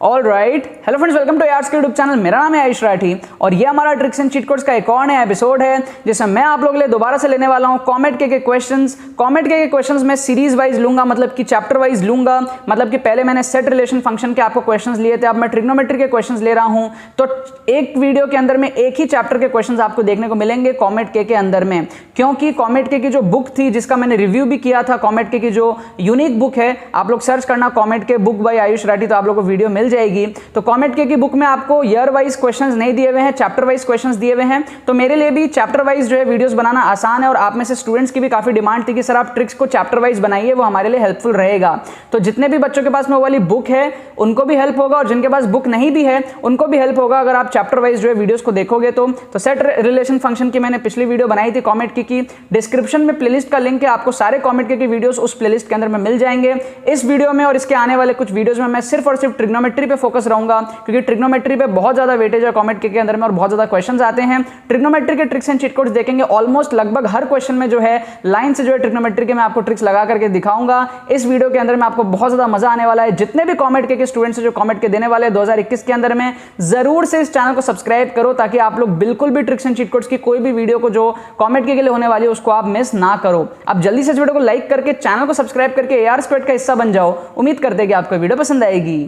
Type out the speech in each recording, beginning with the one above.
All right, hello friends, welcome to यार्स के YouTube channel. मेरा नाम है आयुष राठी और ये हमारा ट्रिक्स एंड चीट कोड्स का एक और नया एपिसोड है जिसमें मैं आप लोगों के लिए दोबारा से लेने वाला हूँ कॉमेट के क्वेश्चंस। कॉमेट के क्वेश्चंस मैं सीरीज वाइज लूंगा, मतलब कि चैप्टर वाइज लूंगा। मतलब कि पहले मैंने सेट रिलेशन फंक्शन के आपको क्वेश्चंस लिए थे, अब मैं ट्रिग्नोमेट्री के क्वेश्चंस ले रहा हूँ। तो एक वीडियो के अंदर में एक ही चैप्टर के क्वेश्चंस आपको देखने को मिलेंगे कॉमेट के अंदर में, क्योंकि कॉमेट के की जो बुक थी जिसका मैंने रिव्यू भी किया था, कॉमेट के की जो यूनिक बुक है, आप लोग सर्च करना कॉमेट के बुक बाय आयुष राठी, तो आप लोग को वीडियो मिल जाएगी। तो कॉमेट के की बुक में आपको ईयर वाइज क्वेश्चंस नहीं दिए हुए हैं, चैप्टर वाइज क्वेश्चंस दिए हुए हैं। तो मेरे लिए भी चैप्टर वाइज जो है वीडियोस बनाना आसान है और आप में से स्टूडेंट्स की भी काफी डिमांड थी कि सर आप ट्रिक्स को चैप्टर वाइज बनाइए, वो हमारे लिए हेल्पफुल रहेगा। तो जितने भी बच्चों के पास में वो वाली बुक है उनको भी हेल्प होगा और जिनके पास बुक नहीं भी है उनको भी हेल्प होगा अगर आप चैप्टर वाइज जो है वीडियोस को देखोगे। तो सेट रिलेशन फंक्शन की मैंने पिछली वीडियो बनाई थी कॉमेट की डिस्क्रिप्शन में प्लेलिस्ट का लिंक है, आपको सारे कॉमेट के वीडियोस उस प्लेलिस्ट के अंदर में मिल जाएंगे। इस वीडियो में और इसके आने वाले कुछ वीडियोस में मैं सिर्फ और सिर्फ ट्रिग्नोमेट्री पे फोकस रहूंगा, क्योंकि ट्रिग्नोमेट्री पे बहुत ज्यादा वेटेज है कॉमेट के अंदर में और बहुत ज्यादा क्वेश्चंस आते हैं। ट्रिग्नोमेट्री के ट्रिक्स एंड चीट कोड्स देखेंगे, ऑलमोस्ट लगभग हर क्वेश्चन में जो है लाइन से जो है ट्रिग्नोमेट्री के मैं आपको ट्रिक्स लगा करके दिखाऊंगा। इस वीडियो के अंदर में आपको बहुत ज्यादा मजा आने वाला है। जितने भी कॉमेट के स्टूडेंट्स जो कॉमेट के देने वाले हैं 2021 के अंदर में, जरूर से इस चैनल को सब्सक्राइब करो ताकि आप लोग बिल्कुल भी ट्रिक्स एंड चीट कोड्स की कोई भी वीडियो को जो कॉमेट के लिए होने वाली है उसको आप मिस ना करो। आप जल्दी से इस वीडियो को लाइक करके चैनल को सब्सक्राइब करके AR स्क्वाड का हिस्सा बन जाओ। उम्मीद करते हैं कि आपको वीडियो पसंद आएगी।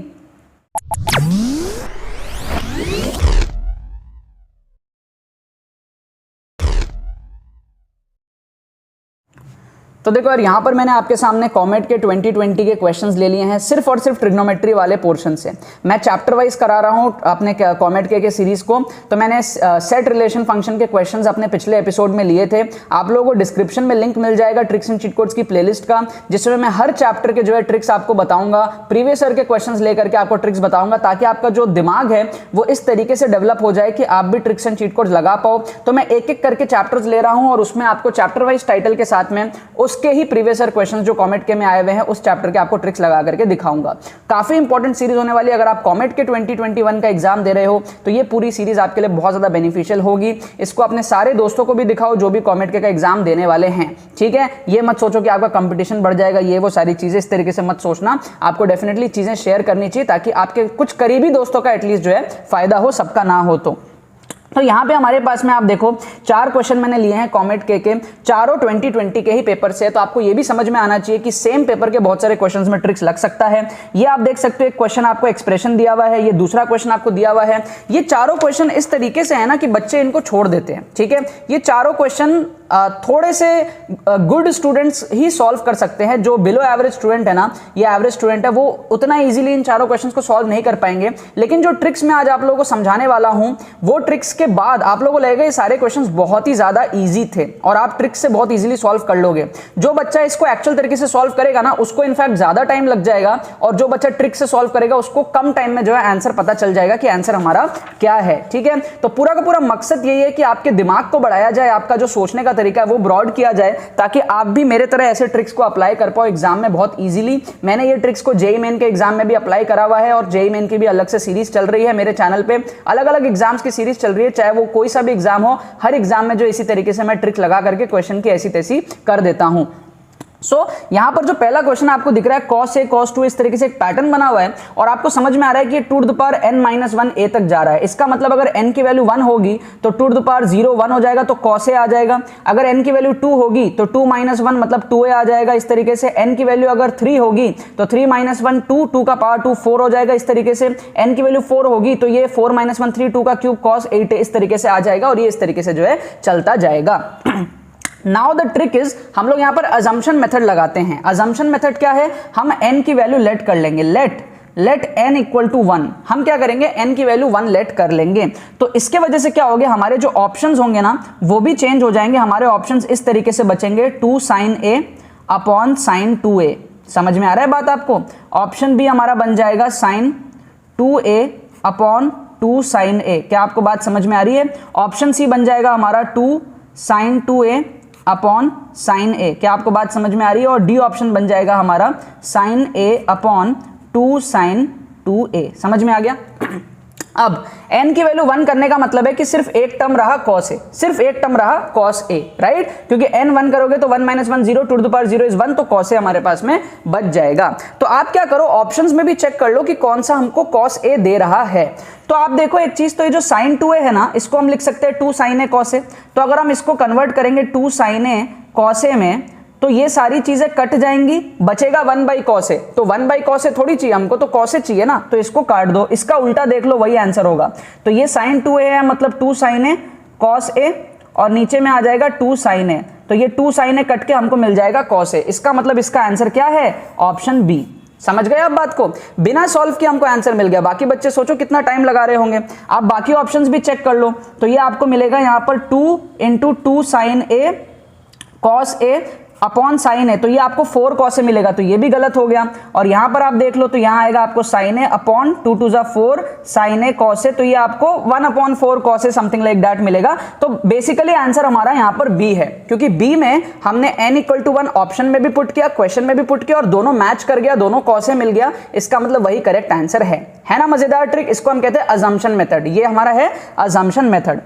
तो देखो यार, यहाँ पर मैंने आपके सामने कॉमेट के 2020 के क्वेश्चंस ले लिए हैं सिर्फ और सिर्फ ट्रिग्नोमेट्री वाले पोर्शन से। मैं चैप्टर वाइज करा रहा हूँ अपने कॉमेट के सीरीज को। तो मैंने सेट रिलेशन फंक्शन के क्वेश्चंस अपने पिछले एपिसोड में लिए थे। आप लोगों को डिस्क्रिप्शन में लिंक मिल जाएगा ट्रिक्स एंड चीट कोड्स की प्लेलिस्ट का, जिसमें मैं हर चैप्टर के जो है ट्रिक्स आपको बताऊंगा, प्रीवियस ईयर के क्वेश्चंस लेकर के आपको ट्रिक्स बताऊंगा, ताकि आपका जो दिमाग है वो इस तरीके से डेवलप हो जाए कि आप भी ट्रिक्स एंड चीट कोड्स लगा पाओ। तो मैं एक एक करके चैप्टर्स ले रहा हूं और उसमें आपको चैप्टर वाइज टाइटल के साथ में उसके ही प्रीवियस ईयर क्वेश्चंस जो कॉमेट के में आए हुए हैं उस चैप्टर के आपको ट्रिक्स लगा करके दिखाऊंगा। काफी इंपॉर्टेंट सीरीज होने वाली है। अगर आप कॉमेट के 2021 का एग्जाम दे रहे हो तो ये पूरी सीरीज आपके लिए बहुत ज्यादा बेनिफिशियल होगी। इसको अपने सारे दोस्तों को भी दिखाओ जो भी कॉमेट के का एग्जाम देने वाले हैं, ठीक है। ये मत सोचो कि आपका कंपटीशन बढ़ जाएगा, ये वो सारी चीजें इस तरीके से मत सोचना। आपको डेफिनेटली चीजें शेयर करनी चाहिए ताकि आपके कुछ करीबी दोस्तों का एटलीस्ट जो है फायदा हो, सबका ना हो। तो यहाँ पे हमारे पास में आप देखो 4 क्वेश्चन मैंने लिए हैं कॉमेट के चारों 2020 के ही पेपर से। तो आपको ये भी समझ में आना चाहिए कि सेम पेपर के बहुत सारे क्वेश्चंस में ट्रिक्स लग सकता है। ये आप देख सकते हो, एक क्वेश्चन आपको एक्सप्रेशन दिया हुआ है, ये दूसरा क्वेश्चन आपको दिया हुआ है। ये चारों क्वेश्चन इस तरीके से है ना कि बच्चे इनको छोड़ देते हैं, ठीक है। ये चारों क्वेश्चन थोड़े से गुड स्टूडेंट्स ही सॉल्व कर सकते हैं। जो बिलो एवरेज स्टूडेंट है ना, ये एवरेज स्टूडेंट है, वो उतना इजीली इन चारों क्वेश्चंस को सॉल्व नहीं कर पाएंगे। लेकिन जो ट्रिक्स मैं आज आप लोगों को समझाने वाला हूं, वो ट्रिक्स के बाद आप लोगों को लगेगा ये सारे क्वेश्चंस बहुत ही ज्यादा इजी थे और आप ट्रिक्स से बहुत इजीली सॉल्व कर लोगे। जो बच्चा इसको एक्चुअल तरीके से सॉल्व करेगा ना, उसको इनफैक्ट ज्यादा टाइम लग जाएगा, और जो बच्चा ट्रिक से सॉल्व करेगा उसको कम टाइम में जो है आंसर पता चल जाएगा कि आंसर हमारा क्या है, ठीक है। तो पूरा का पूरा मकसद यही है कि आपके दिमाग को बढ़ाया जाए, आपका जो सोचने का तरीका है वो ब्रॉड किया जाए, ताकि आप भी मेरे तरह ऐसे ट्रिक्स को अप्लाई कर पाओ एग्जाम में बहुत इजीली। मैंने ये ट्रिक्स को जेईई मेन के एग्जाम में भी अप्लाई करा हुआ है और जेईई मेन की भी अलग से सीरीज चल रही है मेरे चैनल पे। अलग अलग एग्जाम्स की सीरीज चल रही है, चाहे वो कोई सा भी एग्जाम हो, हर एग्जाम में जो इसी तरीके से मैं ट्रिक्स लगा करके क्वेश्चन की ऐसी तैसी कर देता हूं। यहां पर जो पहला क्वेश्चन आपको दिख रहा है cos a cos 2, इस तरीके से एक पैटर्न बना हुआ है और आपको समझ में आ रहा है कि ये 2n-1 a तक जा रहा है। इसका मतलब अगर n की वैल्यू 1 होगी तो 2 1 हो जाएगा, तो cos a आ जाएगा। अगर n की वैल्यू 2 होगी तो 2-1 मतलब 2a आ जाएगा। इस तरीके से n की वैल्यू अगर 3 होगी तो 3-1 2 का पावर 2 4 हो जाएगा। इस तरीके से n की वैल्यू 4 होगी तो ये 4-1 3 2 का क्यूब cos 8 इस तरीके से आ जाएगा और ये इस तरीके से जो है चलता जाएगा। नाउ द ट्रिक इज, हम लोग यहां पर अजम्पशन मेथड लगाते हैं। अजम्पशन मेथड क्या है, हम n की वैल्यू लेट कर लेंगे, लेट n इक्वल टू 1। हम क्या करेंगे, n की वैल्यू 1 लेट कर लेंगे। तो इसके वजह से क्या होगा, हमारे जो ऑप्शंस होंगे ना वो भी चेंज हो जाएंगे। हमारे ऑप्शंस इस तरीके से बचेंगे 2 sin a upon sin 2a। समझ में आ रहा है बात आपको। ऑप्शन बी हमारा बन जाएगा sin 2a upon 2 sin a। क्या आपको बात समझ में आ रही है। ऑप्शन सी बन जाएगा हमारा 2 sin 2a अपॉन साइन ए। क्या आपको बात समझ में आ रही है। और डी ऑप्शन बन जाएगा हमारा साइन ए अपॉन 2 sin 2a। समझ में आ गया। अब n की वैल्यू 1 करने का मतलब है कि सिर्फ एक टर्म रहा cos a, सिर्फ एक टर्म रहा cos a, राइट, क्योंकि n 1 करोगे तो 1 - 1 0 टू द पावर 0 इज 1, तो cos a हमारे पास में बच जाएगा। तो आप क्या करो, ऑप्शंस में भी चेक कर लो कि कौन सा हमको cos a दे रहा है। तो आप देखो एक चीज, तो ये जो sin 2a है ना, इसको हम लिख सकते हैं 2 sin a cos a। तो अगर हम इसको कन्वर्ट करेंगे 2 sin a cos a में, तो ये सारी चीजें कट जाएंगी, बचेगा 1/cos a। तो 1/cos a थोड़ी चाहिए हमको, तो cos a चाहिए ना, तो इसको काट दो, इसका उल्टा देख लो, वही आंसर होगा। तो ये sin 2a है, मतलब 2 sin a cos a, और नीचे में आ जाएगा 2 sin a, तो ये 2 sin a कट के हमको मिल जाएगा cos a। इसका मतलब इसका आंसर क्या है, ऑप्शन बी। समझ गए आप बात को, बिना सॉल्व किए हमको आंसर मिल गया। बाकी बच्चे सोचो कितना टाइम लगा रहे होंगे, आप बाकी ऑप्शंस भी चेक कर लो। तो ये आपको मिलेगा यहाँ पर 2 × 2 sin a cos a upon sine है, तो ये आपको 4 cos a मिलेगा, तो ये भी गलत हो गया। और यहां पर आप देख लो, तो यहां आएगा आपको sin a upon 2 × 2 = 4 sin a cos a, तो ये आपको 1/4 cos a something like that मिलेगा। तो बेसिकली आंसर हमारा यहां पर बी है, क्योंकि बी में हमने n = 1 ऑप्शन में भी पुट किया, क्वेश्चन में भी पुट किया, और दोनों मैच कर गया, दोनों cos a मिल गया। इसका मतलब वही करेक्ट आंसर है ना। मजेदार ट्रिक, इसको हम कहते हैं अजम्पशन मेथड। ये हमारा है अजम्पशन मेथड।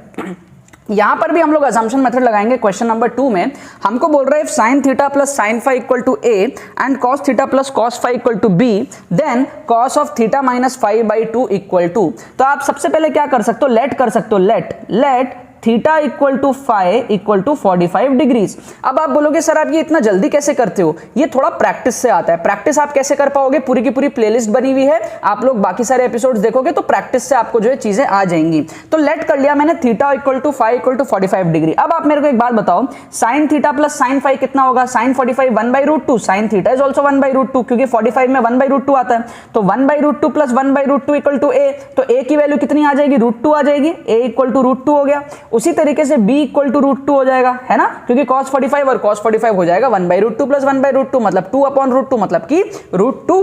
यहां पर भी हम लोग अजम्पशन मेथड लगाएंगे। क्वेश्चन नंबर 2 में हमको बोल रहा है sin theta plus sin phi equal to a and cos theta plus cos phi equal to b, then cos of theta minus phi by 2 equal to. तो आप सबसे पहले क्या कर सकते हो, लेट कर सकते हो, let theta equal to phi equal to 45 degrees. अब आप बोलोगे सर आप ये इतना जल्दी कैसे करते हो, ये थोड़ा प्रैक्टिस से आता है। प्रैक्टिस आप कैसे कर पाओगे, पूरी की पूरी प्लेलिस्ट बनी हुई है, आप लोग बाकी सारे एपिसोड्स देखोगे तो प्रैक्टिस से आपको जो है चीजें आ जाएंगी। तो लेट कर लिया मैंने theta equal to phi equal to 45 degree. अब आप मेरे को एक बात बताओ, sine theta plus sine phi कितना होगा, sine 45 1/√2, sine theta is also 1/√2, क्योंकि 45 में 1/√2 आता है, तो 1/√2 प्लस 1/√2 इक्वल टू a, तो a की वैल्यू कितनी आ जाएगी, √2 आ जाएगी, a इक्वल टू √2 हो गया। उसी तरीके से b इक्वल टू √2 हो जाएगा, है ना, क्योंकि cos 45 और cos 45 हो जाएगा 1/√2 प्लस 1/√2, मतलब 2/√2, मतलब कि √2।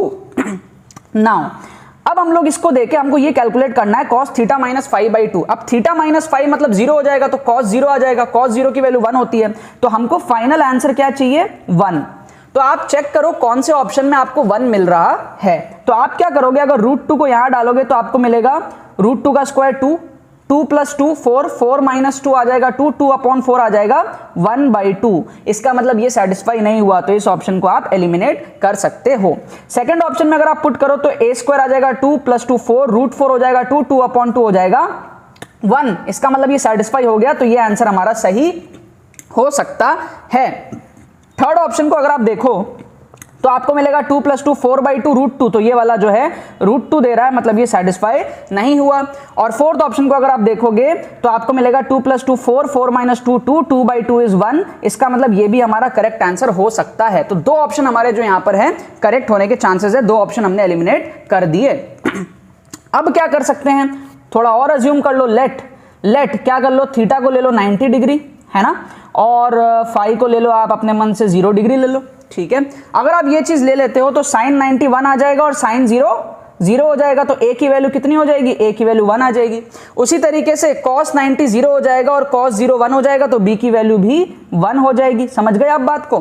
नाउ अब हम लोग इसको देखें, हमको ये कैलकुलेट करना है cos theta minus phi by 2। अब थीटा माइनस फाई मतलब 0 हो जाएगा, तो cos 0 आ जाएगा, cos 0 की वैल्यू 1 होती है, तो हमको फाइनल आंसर क्या चाहिए, 1। तो आप चेक करो कौन से ऑप्शन में आपको 1 मिल रहा है। तो आप क्या करोगे, अगर √2 को यहां डालोगे तो आपको मिलेगा √2 का स्क्वायर 2, 2 + 2 4, 4 - 2 आ जाएगा 2, 2/4 आ जाएगा 1/2। इसका मतलब ये सेटिस्फाई नहीं हुआ, तो इस ऑप्शन को आप एलिमिनेट कर सकते हो। सेकंड ऑप्शन में अगर आप पुट करो तो a² आ जाएगा 2 + 2 4, √4 हो जाएगा 2, 2/2 हो जाएगा 1। इसका मतलब ये सेटिस्फाई हो गया, तो ये आंसर हमारा सही हो सकता है। थर्ड ऑप्शन को अगर आप देखो तो आपको मिलेगा 2 + 2 4/2 √2, तो ये वाला जो है √2 दे रहा है, मतलब ये सेटिस्फाई नहीं हुआ। और फोर्थ ऑप्शन को अगर आप देखोगे तो आपको मिलेगा 2 + 2 4, 4 - 2 2, 2/2 इज 1। इसका मतलब ये भी हमारा करेक्ट आंसर हो सकता है। तो दो ऑप्शन हमारे जो यहां पर है करेक्ट होने के चांसेस है, दो ऑप्शन हमने एलिमिनेट कर दिए। अब क्या कर सकते हैं, थोड़ा और अज्यूम कर लो, लेट क्या कर लो, थीटा को ले लो 90 डिग्री, है ना, और फाई को ले लो आप अपने मन से 0 डिग्री ले लो, ठीक है। अगर आप ये चीज ले लेते हो तो साइन 91 आ जाएगा और साइन 0 हो जाएगा, तो a की वैल्यू कितनी हो जाएगी, a की वैल्यू 1 आ जाएगी। उसी तरीके से cos 90 0 हो जाएगा और cos 0 1 हो जाएगा, तो b की वैल्यू भी 1 हो जाएगी। समझ गए आप बात को।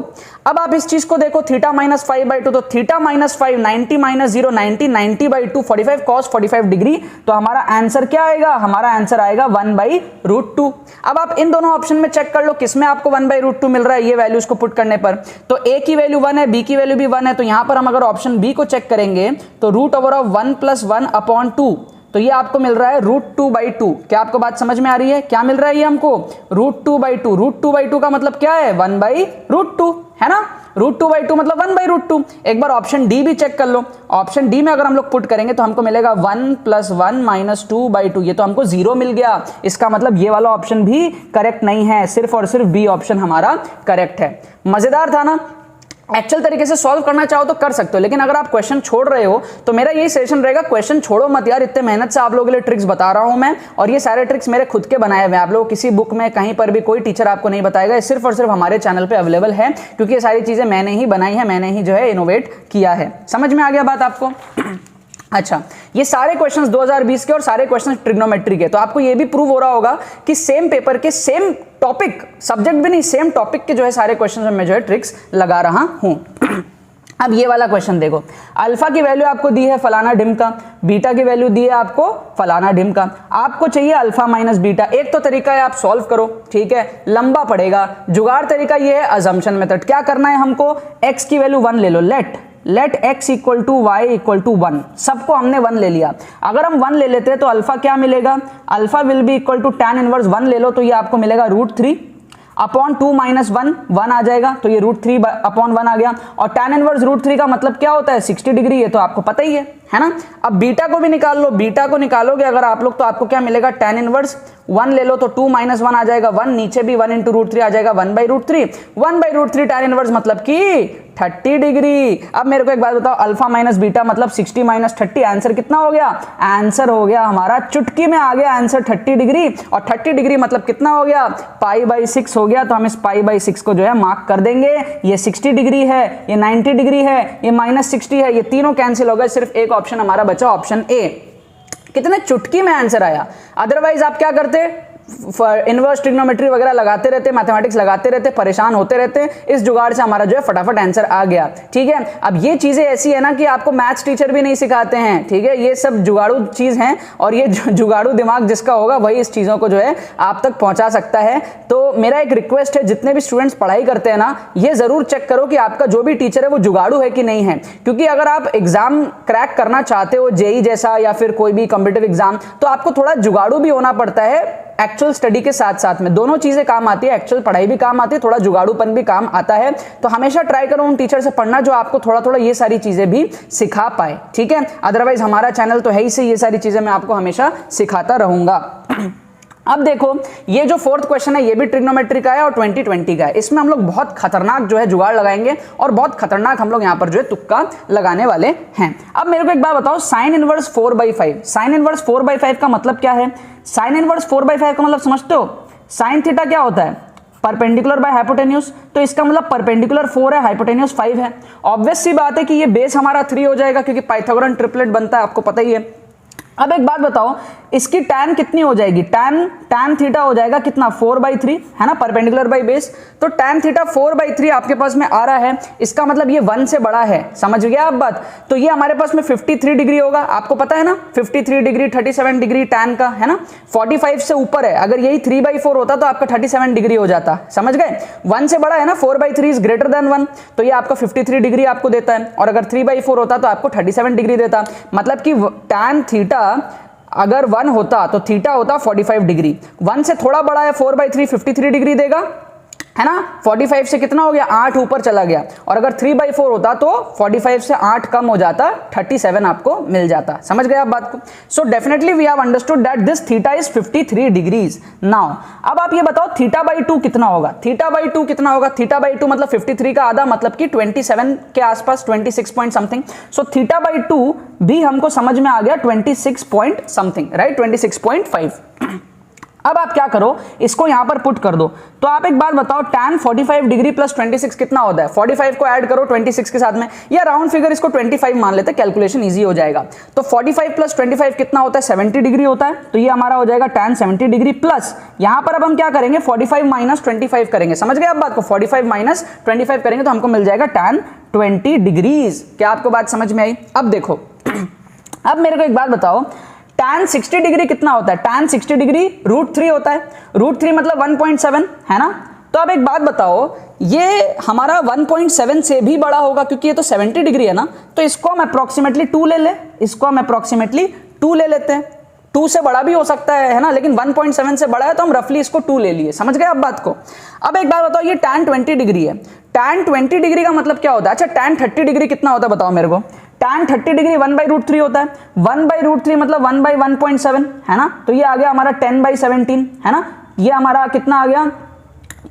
अब आप इस चीज को देखो, थीटा माइनस 5/2, तो थीटा माइनस 5 90 - 0 90, 90/2 45 cos 45 डिग्री, तो हमारा आंसर क्या आएगा, हमारा आंसर आएगा 1/√2। अब आप इन दोनों ऑप्शन में चेक कर लो किसमें आपको 1/√2 मिल रहा है, ये वैल्यूज को पुट करने पर। तो a की वैल्यू 1 है, b की वैल्यू भी 1 है, तो यहां पर हम अगर ऑप्शन b को चेक करेंगे तो √1 + 1/2, तो ये आपको मिल रहा है √2/2। क्या आपको बात समझ में आ रही है, क्या मिल रहा है ये हमको, √2/2। √2/2 का मतलब क्या है, 1/√2, है ना, √2/2 मतलब 1/√2। एक बार ऑप्शन डी भी चेक कर लो, ऑप्शन डी में अगर हम लोग पुट करेंगे तो हमको मिलेगा 1 + 1 - 2/2, ये तो हमको 0 मिल गया। इसका मतलब ये वाला ऑप्शन भी करेक्ट नहीं है, सिर्फ और सिर्फ बी ऑप्शन हमारा करेक्ट है। मजेदार था ना। एक्चुअल तरीके से सॉल्व करना चाहो तो कर सकते हो, लेकिन अगर आप क्वेश्चन छोड़ रहे हो तो मेरा यही सेशन रहेगा, क्वेश्चन छोड़ो मत यार। इतने मेहनत से आप लोगों के लिए ट्रिक्स बता रहा हूं मैं, और ये सारे ट्रिक्स मेरे खुद के बनाए हुए हैं। आप लोग किसी बुक में कहीं पर भी कोई टीचर आपको नहीं बताएगा, ये सिर्फ और सिर्फ हमारे चैनल पे अवेलेबल है, क्योंकि ये सारी चीजें मैंने ही बनाई है, मैंने ही जो है इनोवेट किया है। समझ में आ गया बात आपको। अच्छा, ये सारे क्वेश्चंस 2020 के और सारे क्वेश्चंस ट्रिग्नोमेट्री के, तो आपको ये भी प्रूव हो रहा होगा कि सेम पेपर के सेम टॉपिक, सब्जेक्ट भी नहीं, सेम टॉपिक के जो है सारे क्वेश्चंस में मैं जो है ट्रिक्स लगा रहा हूं। अब ये वाला क्वेश्चन देखो, अल्फा की वैल्यू आपको दी है फलाना ढिम का, बीटा की वैल्यू दी है आपको फलाना ढिम का, आपको चाहिए अल्फा माइनस बीटा। एक तो तरीका है आप सॉल्व करो, ठीक है, लंबा पड़ेगा। जुगाड़ तरीका ये है अजम्पशन मेथड। क्या करना है हमको, x की वैल्यू 1 ले लो, let x equal to Y equal to 1, सबको हमने 1 ले लिया। अगर हम 1 ले लेते हैं तो अल्फा क्या मिलेगा, alpha will be equal to tan inverse 1 ले लो तो ये आपको मिलेगा √3 अपॉन 2 माइनस 1 आ जाएगा, तो ये √3 अपॉन 1 आ गया। और tan इनवर्स √3 का मतलब क्या होता है, 60 डिग्री, ये तो आपको पता ही है ना। अब बीटा को भी निकाल लो, बीटा को निकालोगे अगर आप लोग तो आपको क्या मिलेगा, tan इनवर्स 1 ले लो तो 2 माइनस 1 आ जाएगा 1, नीचे भी 1 इंटू √3 आ जाएगा 1/√3, 1/√3 tan इनवर्स मतलब कि 30 डिग्री। अब मेरे को एक बात बताओ, अल्फा माइनस बीटा मतलब 60 माइनस 30, आंसर कितना हो गया, आंसर हो गया हमारा चुटकी में आ गया आंसर 30 डिग्री। और 30 डिग्री मतलब कितना हो गया, π/6 हो गया। तो हम इस π/6 को जो है मार्क कर देंगे। ये 60 डिग्री है, ये 90 डिग्री है, ये -60 है, ये तीनों कैंसिल हो गए, सिर्फ एक ऑप्शन हमारा बचा, ऑप्शन ए। कितने चुटकी में आंसर आया। अदरवाइज आप क्या करते, इनवर्स ट्रिग्नोमेट्री वगैरह लगाते रहते, मैथमेटिक्स लगाते रहते, परेशान होते रहते। इस जुगाड़ से हमारा जो है फटाफट आंसर आ गया, ठीक है। अब ये चीजें ऐसी है ना कि आपको मैथ्स टीचर भी नहीं सिखाते हैं, ठीक है, ये सब जुगाड़ू चीज है, और ये जुगाड़ू दिमाग जिसका होगा वही इस चीजों को जो है आप तक पहुंचा सकता है। तो मेरा एक रिक्वेस्ट है, जितने भी स्टूडेंट्स पढ़ाई करते हैं ना, ये जरूर चेक करो कि आपका जो भी टीचर है वो जुगाड़ू है कि नहीं है। क्योंकि अगर आप एग्जाम क्रैक करना चाहते हो, जेई जैसा या फिर कोई भी कॉम्पिटिटिव एग्जाम, तो आपको थोड़ा जुगाड़ू भी होना पड़ता है। एक्चुअल स्टडी के साथ साथ में दोनों चीजें काम आती है, एक्चुअल पढ़ाई भी काम आती है, थोड़ा जुगाड़ूपन भी काम आता है। तो हमेशा ट्राई करो उन टीचर से पढ़ना जो आपको थोड़ा थोड़ा ये सारी चीजें भी सिखा पाए, ठीक है। अदरवाइज हमारा चैनल तो है ही से, ये सारी चीजें मैं आपको हमेशा सिखाता रहूंगा। अब देखो, ये जो फोर्थ क्वेश्चन है ये भी ट्रिग्नोमेट्री का है और 2020 का है। इसमें हम लोग बहुत खतरनाक जो है जुगाड़ लगाएंगे और बहुत खतरनाक हम लोग यहाँ पर जो है तुक्का लगाने वाले हैं। अब मेरे को एक बात बताओ, साइन इनवर्स 4/5, साइन इनवर्स 4/5 का मतलब क्या है। साइन इनवर्स 4/5 का मतलब समझते हो, साइन थीटा क्या होता है, परपेंडिकुलर बाय हाइपोटेन्यूज, तो इसका मतलब परपेंडिकुलर 4 है, हाइपोटेन्यूज 5 है। ऑब्वियस सी बात है कि ये बेस हमारा 3 हो जाएगा, क्योंकि पाइथागोरन ट्रिपलेट बनता है, आपको पता ही है। अब एक बात बताओ, इसकी tan कितनी हो जाएगी, tan थीटा हो जाएगा कितना, 4/3 है ना, परपेंडिकुलर बाय बेस। तो tan थीटा 4/3 आपके पास में आ रहा है, इसका मतलब ये 1 से बड़ा है, समझ गया आप बात। तो ये हमारे पास में 53 डिग्री होगा, आपको पता है ना, 53 डिग्री 37 डिग्री tan का है ना, 45 से ऊपर है। अगर यही 3/4 होता तो आपका 37 डिग्री हो जाता, समझ गए। 1 से बड़ा है ना, 4/3 इज ग्रेटर देन 1, तो ये आपका 53 डिग्री आपको देता है। और अगर 3/4 होता तो आपको 37 डिग्री देता। मतलब कि tan थीटा अगर 1 होता तो थीटा होता 45 डिग्री। 1 से थोड़ा बड़ा है, 4/3 53 डिग्री देगा, है ना। 45 से कितना हो गया, 8 ऊपर चला गया। और अगर 3/4 होता तो 45 से 8 कम हो जाता, 37 आपको मिल जाता। समझ गए आप बात को। So definitely we have understood that this theta is 53 degrees. Now अब आप ये बताओ θ/2 कितना होगा, θ/2 कितना होगा। θ/2 मतलब 53 का आधा, मतलब कि 27 के आसपास, 26 पॉइंट समथिंग। सो θ/2 भी हमको समझ में आ गया 26 पॉइंट समथिंग, राइट, 26.5। अब आप क्या करो, इसको यहां पर पुट कर दो। तो आप एक बात बताओ, tan 45 डिग्री प्लस 26 कितना होता है। 45 को ऐड करो 26 के साथ में, या राउंड फिगर इसको 25 मान लेते, कैलकुलेशन इजी हो जाएगा। तो 45 प्लस 25 कितना होता है, 70 डिग्री होता है। तो ये हमारा हो जाएगा tan 70 डिग्री प्लस, यहां पर अब हम क्या करेंगे, 45 माइनस 25 करेंगे। समझ गए आप बात को, 45 माइनस 25 करेंगे तो हमको मिल जाएगा tan 20 डिग्रीज। क्या आपको बात समझ में आई। अब देखो, अब मेरे को एक बात बताओ, tan 60 डिग्री कितना होता है। tan 60 डिग्री √3 होता है, √3 मतलब 1.7 है ना। तो अब एक बात बताओ, ये हमारा 1.7 से भी बड़ा होगा, क्योंकि ये तो 70 डिग्री है ना। तो इसको हम अप्रोक्सीमेटली 2 ले ले, इसको हम अप्रोक्सीमेटली 2 ले लेते हैं। 2 से बड़ा भी हो सकता है ना, लेकिन 1.7 से बड़ा है तो हम रफली इसको 2 ले लिए। समझ गए आप बात को। अब एक बात बताओ, ये tan 20 डिग्री है। tan 20 डिग्री का मतलब क्या होता है। अच्छा, tan 30 डिग्री कितना होता है बताओ मेरे को। tan 30 डिग्री 1/√3 होता है। 1/√3 मतलब 1/1.7 है ना। तो ये आ गया हमारा 10/17 है ना। ये हमारा कितना आ गया,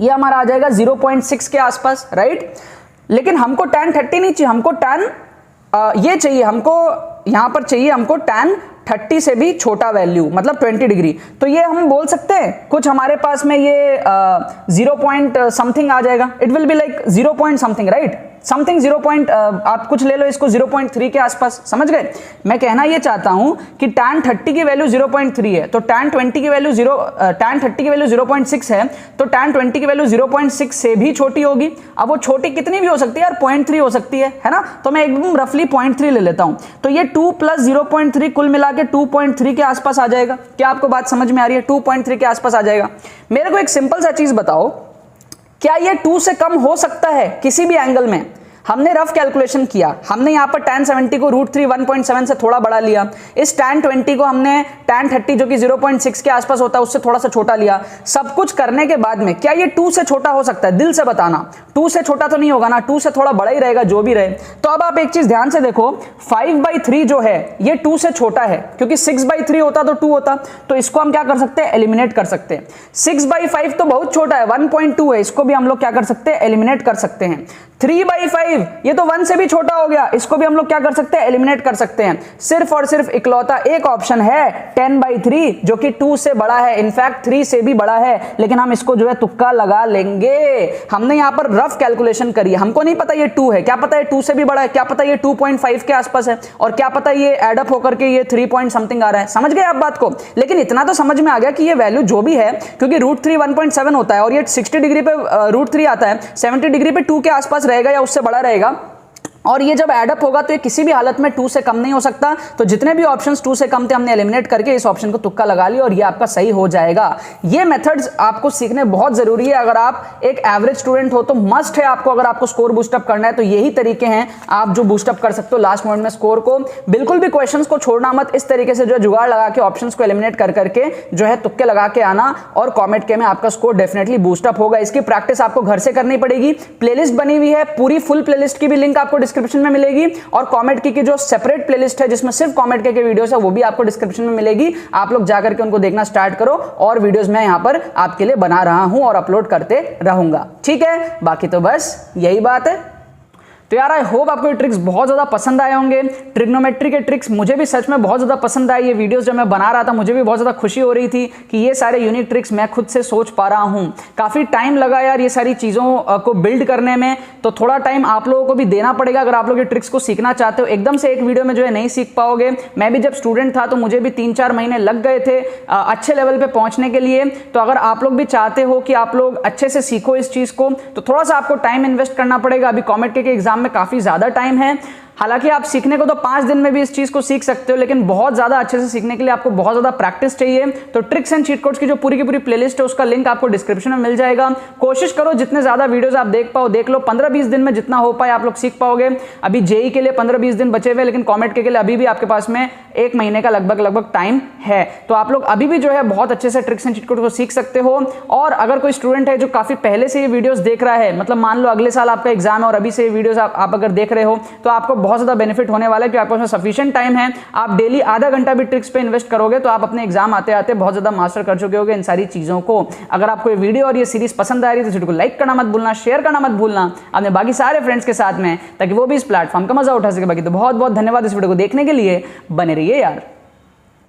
ये हमारा आ जाएगा 0.6 के आसपास, राइट। लेकिन हमको tan 30 नहीं चाहिए, हमको tan ये चाहिए, हमको यहां पर चाहिए हमको tan 30 से भी छोटा वैल्यू, मतलब 20 डिग्री। तो ये हम बोल सकते हैं कुछ हमारे पास में ये 0 पॉइंट समथिंग आ जाएगा। It will be like 0 point something, right. Something 0. आप कुछ ले लो इसको 0.3 के आसपास, समझ गए। मैं कहना ये चाहता हूं कि tan 30 की वैल्यू 0.3 है तो tan 30 की वैल्यू 0.6 है तो tan 20 की वैल्यू 0.6 से भी छोटी होगी। अब वो छोटी कितनी भी हो सकती है यार, 0.3 हो सकती है ना। तो मैं एकदम रफली 0.3 ले लेता हूं, तो ये 2 + 0.3 कुल मिला के 2.3 के आसपास आ जाएगा। क्या आपको बात समझ में आ रही है? 2.3 के आसपास आ जाएगा। मेरे को एक सिंपल सा चीज बताओ, क्या ये 2 से कम हो सकता है किसी भी एंगल में? हमने रफ कैलकुलेशन किया, हमने यहाँ पर tan 70 को √3 1.7 से थोड़ा बड़ा लिया, इस tan 20 को हमने tan 30 जो कि 0.6 के आसपास होता है उससे थोड़ा सा छोटा लिया। सब कुछ करने के बाद में क्या ये 2 से छोटा हो सकता है? दिल से बताना, 2 से छोटा तो नहीं होगा ना, 2 से थोड़ा बड़ा ही रहेगा जो भी रहे। तो अब आप एक चीज ध्यान से देखो, 5/3 जो है ये 2 से छोटा है, क्योंकि 6/3 होता तो 2 होता, तो इसको हम क्या कर सकते हैं? एलिमिनेट कर सकते हैं। 6/5 तो बहुत छोटा है, 1.2 है, इसको भी हम लोग क्या कर सकते हैं? एलिमिनेट कर सकते हैं। 3/5 ये तो 1 से भी छोटा हो गया, इसको भी हम लोग क्या कर सकते हैं? एलिमिनेट कर सकते हैं। सिर्फ और सिर्फ इकलौता एक ऑप्शन है 10/3 जो कि 2 से बड़ा है, इनफैक्ट 3 से भी बड़ा है, लेकिन हम इसको जो है तुक्का लगा लेंगे। हमने यहां पर रफ कैलकुलेशन करी है, हमको नहीं पता ये 2 है, क्या पता ये 2 से भी बड़ा है, क्या पता ये 2.5 के आसपास है, और क्या पता ये एडअप होकर के ये 3 पॉइंट समथिंग आ रहा है। समझ गए आप बात को? लेकिन इतना तो समझ में आ गया कि ये वैल्यू जो भी है, क्योंकि √3 1.7 होता है और ये 60 डिग्री पे √3 आता है, 70 डिग्री पे 2 के आसपास रहेगा या उससे बड़ा रहेगा, और ये जब एडअप होगा तो ये किसी भी हालत में 2 से कम नहीं हो सकता। तो जितने भी ऑप्शंस 2 से कम थे हमने एलिमिनेट करके इस ऑप्शन को तुक्का लगा लिया और ये आपका सही हो जाएगा। ये मेथड्स आपको सीखने बहुत जरूरी है। अगर आप एक एवरेज स्टूडेंट हो तो मस्ट है आपको, अगर आपको स्कोर बूस्टअप करना है तो यही तरीके हैं आप जो बूस्टअप कर सकते हो लास्ट मोमेंट में स्कोर को। बिल्कुल भी क्वेश्चंस को छोड़ना मत, इस तरीके से जो है जुगाड़ लगा के ऑप्शंस को एलिमिनेट कर करके जो है तुक्के लगा के आना, और कॉमेट के में आपका स्कोर डेफिनेटली बूस्टअप होगा। इसकी प्रैक्टिस आपको घर से करनी पड़ेगी। प्लेलिस्ट बनी हुई है, पूरी फुल प्लेलिस्ट की भी लिंक आपको डिस्क्रिप्शन में मिलेगी, और कॉमेट की जो सेपरेट प्लेलिस्ट है जिसमें सिर्फ कॉमेट के वीडियोस है वो भी आपको डिस्क्रिप्शन में मिलेगी। आप लोग जाकर के उनको देखना स्टार्ट करो, और वीडियोस मैं यहां पर आपके लिए बना रहा हूं और अपलोड करते रहूंगा, ठीक है। बाकी तो बस यही बात है। तो यार आई होप आपको ये ट्रिक्स बहुत ज़्यादा पसंद आए होंगे। ट्रिग्नोमेट्री के ट्रिक्स मुझे भी सच में बहुत ज़्यादा पसंद आए। ये वीडियोस जब मैं बना रहा था मुझे भी बहुत ज़्यादा खुशी हो रही थी कि ये सारे यूनिक ट्रिक्स मैं खुद से सोच पा रहा हूँ। काफ़ी टाइम लगा यार ये सारी चीज़ों को बिल्ड करने में, तो थोड़ा टाइम आप लोगों को भी देना पड़ेगा अगर आप लोग ये ट्रिक्स को सीखना चाहते हो। एकदम से एक वीडियो में जो है नहीं सीख पाओगे। मैं भी जब स्टूडेंट था तो मुझे भी 3-4 महीने लग गए थे अच्छे लेवल पर पहुँचने के लिए। तो अगर आप लोग भी चाहते हो कि आप लोग अच्छे से सीखो इस चीज़ को, तो थोड़ा सा आपको टाइम इन्वेस्ट करना पड़ेगा। अभी कॉमेट के एग्जाम में काफ़ी ज़्यादा टाइम है। हालांकि आप सीखने को तो 5 दिन में भी इस चीज को सीख सकते हो, लेकिन बहुत ज्यादा अच्छे से सीखने के लिए आपको बहुत ज्यादा प्रैक्टिस चाहिए। तो ट्रिक्स एंड चीट कोड्स की जो पूरी की पूरी प्लेलिस्ट है उसका लिंक आपको डिस्क्रिप्शन में मिल जाएगा। कोशिश करो जितने ज्यादा वीडियोस आप देख पाओ देख लो। 15-20 दिन में जितना हो पाए आप लोग सीख पाओगे। अभी जेई के लिए 15-20 दिन बचे हुए, लेकिन कॉमेट के लिए अभी भी आपके पास में 1 महीने का लगभग टाइम है। तो आप लोग अभी भी जो है बहुत अच्छे से ट्रिक्स एंड चीट कोड्स को सीख सकते हो। और अगर कोई स्टूडेंट है जो काफी पहले से ये वीडियोस देख रहा है, मतलब मान लो अगले साल आपका एग्जाम है और अभी से ये वीडियोस आप अगर देख रहे हो, तो आपको बहुत ज्यादा बेनिफिट होने वाला है कि आपके पास सफिशिएंट टाइम है। आप डेली आधा घंटा भी ट्रिक्स पे इन्वेस्ट करोगे तो आप अपने एग्जाम आते आते बहुत ज्यादा मास्टर कर चुके होगे इन सारी चीजों को। अगर आपको ये वीडियो और ये सीरीज पसंद आ रही है तो वीडियो को लाइक करना मत भूलना, शेयर करना मत भूलना अपने बाकी सारे फ्रेंड्स के साथ में, ताकि वो भी इस प्लेटफॉर्म का मजा उठा सके। बाकी तो बहुत बहुत धन्यवाद इस वीडियो को देखने के लिए। बने रहिए यार।